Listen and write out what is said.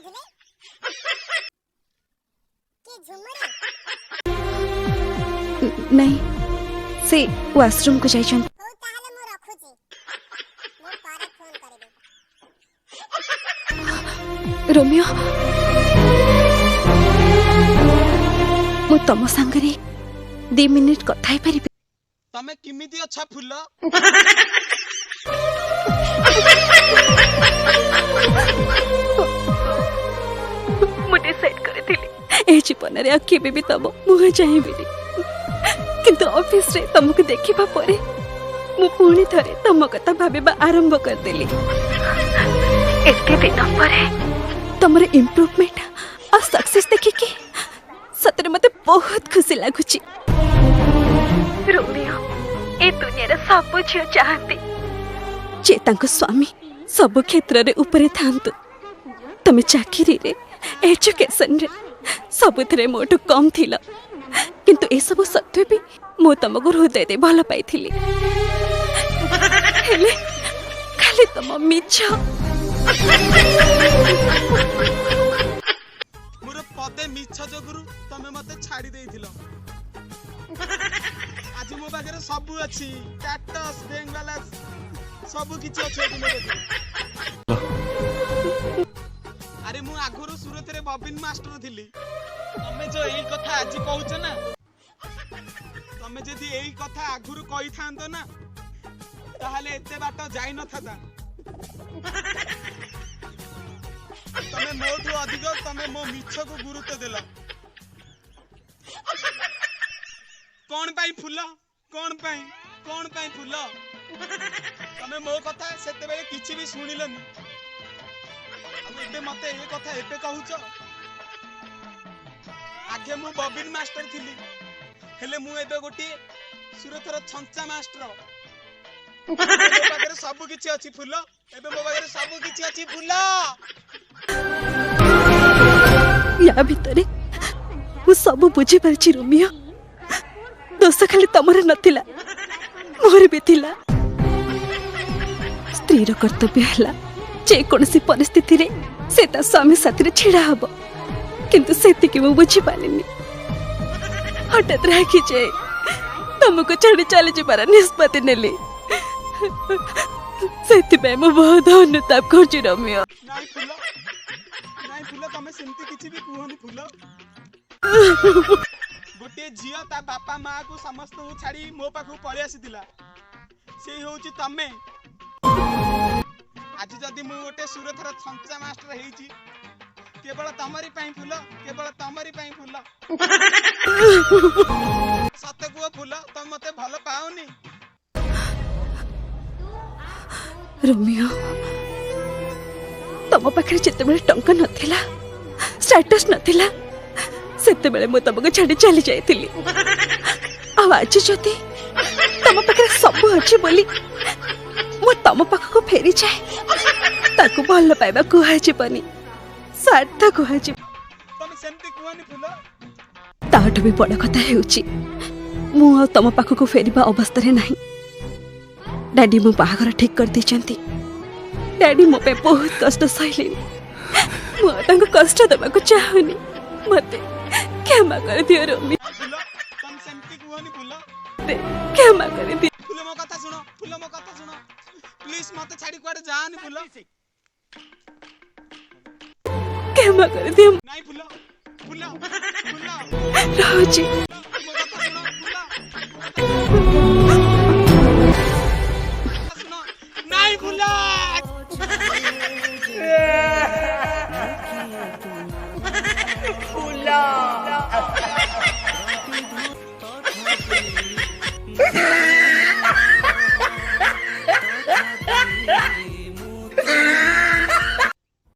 କହୁଥିଲେ କି ଝୁମୁରି? नहीं से वाशरूम को जाइछन। ହଉ ତାହେଲେ ମୁଁ ରଖୁଛି, ମୁଁ ପରେ ଫୋନ କରିବି। रोमियो मु तम संगरे 2 मिनिट कथा पारि। तमे किमिति अच्छा फुल मु डिसाइड करथिली ए जीवन रे केबे भी तब मुह चाहिबिनी, किंतु ऑफिस रे तुमको देखिबा परे मु पुणी थरे तम कथा भाबिबा आरंभ कर देली। एते दिन परे तमरे इम्प्रूवमेंट और सक्सेस देखि के सतरे मते बहुत खुशी लागुची। रोमियो ए दुनिया रे सब झियो चाहती जे तांको स्वामी सब क्षेत्र रे ऊपर थांतु। तमे चाकरी रे एजुकेशन रे सबुथरे मोटू कम थिला, किंतु ए सब सत्वे भी मो तमको हृदय दे भल पाइथिली। हेले खाली तम मिछ मोर पदे मिछ जोगुरु तमे मते छाड़ी देइथिलो। आज मो बागरे सब अछि, स्टेटस बैंक बैलेंस सब किछि अछि एति मोर। अरे मु आगुरु सूरत रे बबिन मास्टर थिली। तमे जो एई कथा आज कहउछ ना, तमे जदी एई कथा आगुरु कहि थांतो ना ताहले एते बाट जाई न थाता। तमे मोठू अधिक तमे मो मिछ को गुरुत्व देला। कौन पाई फुल, कौन पाई फुल? तमे मो कथा सेते बेले किछि भी सुनिलनी, एबे मते ए कथा एबे कहूछ। आगे मु बबिन मास्टर थिली, हेले मु एबे गोटी सुरतर छंचा मास्टर। मो बागरे सब किछि अछि फुल, एबे मो बागरे सब किछि अछि फुल। या भितरे मु सब बुझी परछि रोमियो, दोष खाली तमर नथिला मोर भी थिला। स्त्री रो कर्तव्य हला जे कोनसी परिस्थिति रे से ता स्वामी साथी रे छिड़ा हबो, किंतु सेति के मु बुझी पालिनी। हठात राखी जे तुमको छाड़ी चली जिबार निष्पत्ति नेली, सेति पे मु बहुत अनुताप करछि रोमियो। नाई फुल तमे सेमती किछि भी कुहनी फुल। गोटे झियो ता बापा माँ को समस्त छाड़ी मो पाखु पळि आसीतिला, से होउची तमे। आज जदी मु गोटे सुरथर छंचा मास्टर हेइची केवल तमरी पाई फुल, केवल तमरी पाई फुल। सत्य को फुल तम मते भल पाउनी। रोमियो तम पाखे जिते बेले टंका नथिला, स्टेटस नथिला, सेते बेले मु तमको छाड़ी चली जाइतिली। आ आज जदी तम पाखे सब अछि बोली मु तम पाखको फेरी जाए, ताकू भल पाइबा कुहा जिबनी, सार्थ कुहा जिब। तमे सेमती कुहनी फुल। ताठू भी बड़ कथा हेउची मु आ तम पाखको फेरिबा अवस्था रे नाही। डैडी मो बाहागर ठीक कर देचंती। डैडी मो पे बहुत कष्ट सहिलेनी, मु तांको कष्ट देबाको चाहनी। मते क्षमा कर दियो रोमी, फुल तम सेमती कुहनी फुल। क्षमा कर दियो। फुल मो कथा सुनो, फुल मो कथा सुनो प्लीज, मते छाड़ी कुआडे जानी फुल। क्षमा कर दियो। नाई फुल फुल फुल राजी मो कथा सुनो फुल। नाई फुल फुल